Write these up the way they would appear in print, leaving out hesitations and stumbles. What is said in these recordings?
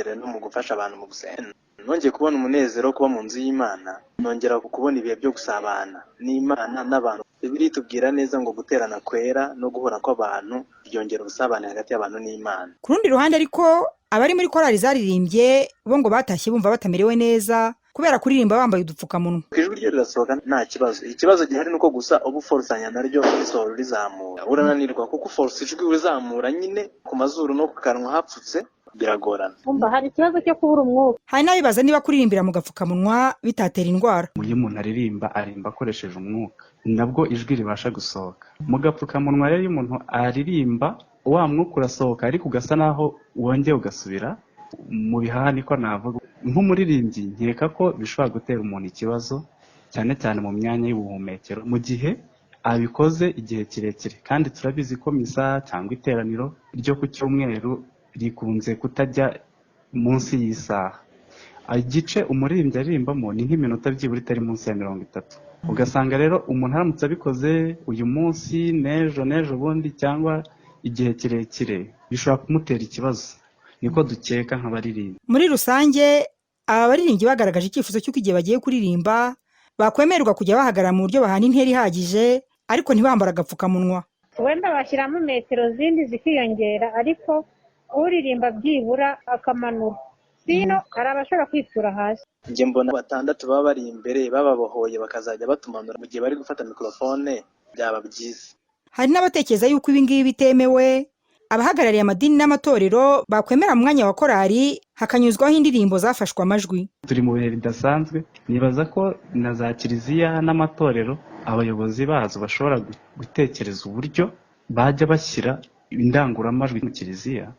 myizerere no mu gufasha abantu mu gusenga. Nongeye kubona umunezero wo kuba mu nzu y'Imana, nongera kubona ibihe byo gusabana n'Imana n'abantu. Bibiliya itubwira neza ngo guterana kwera no guhura kw'abantu byongera ubusabane hagati y'abantu n'Imana. Ku rundi ruhande ariko abari muri korali zaririmbye bo ngo batashye bumva batamerewe neza kubera kuririmba bambaye udupfukamunwa. Ijwi ryo rirasohoka nta kibazo. Ikibazo gihari nuko gusa ubu forusanya naryo risohora rizamura. Urananirwa kuko force ijwi urizamura nyine ku mazuru no ku kanwa hapfutse biragorana. Umva hari ikibazo cyo kubura umwuka. Hari n'abibaza niba kuririmbira mu gapfukamunwa bitatera indwara. Iyo umuntu arimba akoresheje umwuka nabwo ijwi ribasha gusohoka. Mu gapfukamunwa rero iyo umuntu aririmba wa mwuka urasohoka ariko ugasa naho wongeye ugasubira mu bihaha, niko navuga. Nk'umuririmbyi nkeka ko bishobora gutera umuntu ikibazo cyane cyane mu myanya y'ubuhumekero mu gihe abikoze igihe kirekire, kandi turabizi ko misa cyangwa iteraniro ryo ku cyumweru rikunze kutajya munsi y'isaha. Igice umuririmbyi aririmbamo ni nk'iminota byibura itari munsi ya 30. Ugasanga rero umuntu aramutse abikoze uyu munsi n'ejo bundi cyangwa igihe kirekire bishobora kumutera ikibazo, niko dukeka nk'abaririmba. Muri rusange aba baririmbyi bagaragaje icyifuzo cy'uko igihe bagiye kuririmba bakwemererwa kujya bahagarara mu buryo bahana intera ihagije ariko ntibambara agapfukamunwa. Wenda bashyiramo metero zindi zikiyongera ariko uririmba byibura akamanura. Sino hari abashobora kwitura hasi. Njye mbona 6 baba bari imbere bababohoye bakazajya batumanura mu gihe bari gufata mikrofone, byaba byiza. Hari n'abatekereza yuko ibi ngibi bitemewe. Abahagarariye amadini n'amatorero bakwemera mu mwanya wa korali hakanyuzwaho indirimbo zafashwe amajwi. Turi mu bihe bidasanzwe, nibaza ko na za kiliziya n'amatorero abayobozi bazo bashobora gutekereza uburyo bajya bashyira indangururamajwi mu kiliziya,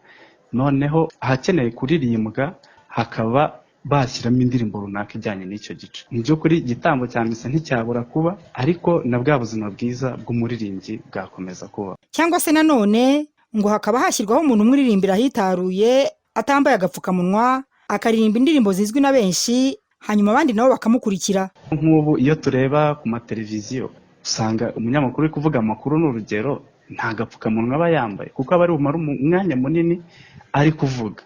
noneho ahakeneye kuririmbwa hakaba bashyiramo indirimbo runaka ijyanye n'icyo gice. Mu by'ukuri igitambo cya misa nticyabura kuba, ariko na bwa buzima bwiza bw'umuririmbyi bwakomeza kuba. Cyangwa se nanone ngo hakaba hashyirwaho umuntu umuririmbira ahitaruye atambaye agapfukamunwa akaririmba indirimbo zizwi na benshi, hanyuma abandi nabo bakamukurikira. Nk'ubu iyo tureba ku mateleviziyo usanga umunyamakuru uri kuvuga amakuru n'urugero nta gapfukamunwa aba yambaye kuko aba ari bumara umwanya munini ari kuvuga,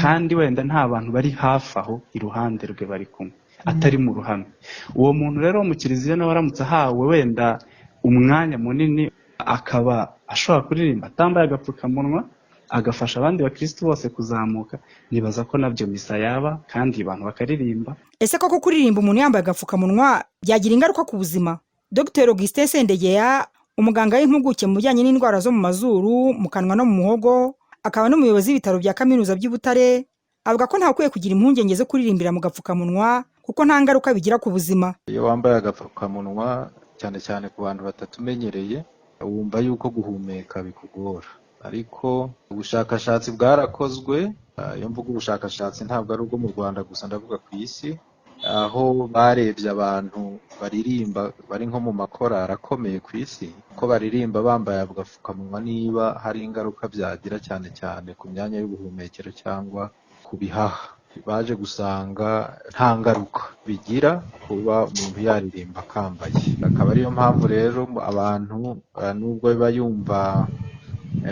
kandi wenda nta bantu bari hafi aho iruhande rwe bari kumwe atari mu ruhame. Uwo muntu rero mu kiliziya nawe aramutse ahawe wenda umwanya munini akaba ashobora kuririmba atambaye agapfukamunwa agafasha abandi bakristo bose kuzamuka, nibaza ko nabyo misa yaba kandi abantu bakaririmba. Ese koko kuririmba umuntu yambaye agapfukamunwa byagira ingaruka ku buzima? Dr. Augustin Sendegeya, umuganga w'impuguke mu bijyanye n'indwara zo mu mazuru, mu kanwa no mu muhogo, akaba n'umuyobozi w'ibitaro bya kaminuza by'i Butare, avuga ko ntakwiye kugira impungenge zo kuririmbira mu gapfukamunwa kuko nta ngaruka bigira ku buzima. Iyo wambaye agapfukamunwa cyane cyane ku bantu batatumenyereye wumva yuko guhumeka bikugora, ariko ubushakashatsi bwarakozwe. Iyo mvuga ubushakashatsi ntabwo ari ubwo mu Rwanda gusa, ndavuga ku isi, aho barebye abantu baririmba bari nko mu makorari akomeye ku isi ko baririmba bambaye agapfukamunwa niba hari ingaruka byagira cyane cyane ku myanya y'ubuhumekero cyangwa ku bihaha. Baje gusanga nta ngaruka bigira kuba umuntu yaririmba akambaye. Akaba ariyo mpamvu rero abantu nubwo biba yumva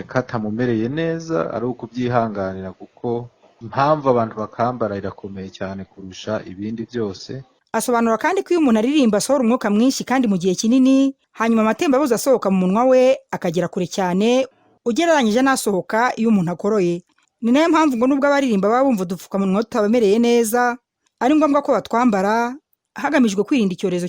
katamumereye neza ari ukubyihanganira, kuko impamvu abantu bakambara irakomeye cyane kurusha ibindi byose. Asobanura kandi ko iyo umuntu aririmba asohora umwuka mwinshi kandi mu gihe kinini, hanyuma amatembabuzi asohoka mu munwa we akagera kure cyane ugereranyije n'asohoka iyo umuntu akoroye. Ni nayo mpamvu ngo nubwo abaririmba baba bumva udupfukamunwa tutabamereye neza, ari ngombwa ko batwambara hagamijwe kwirinda icyorezo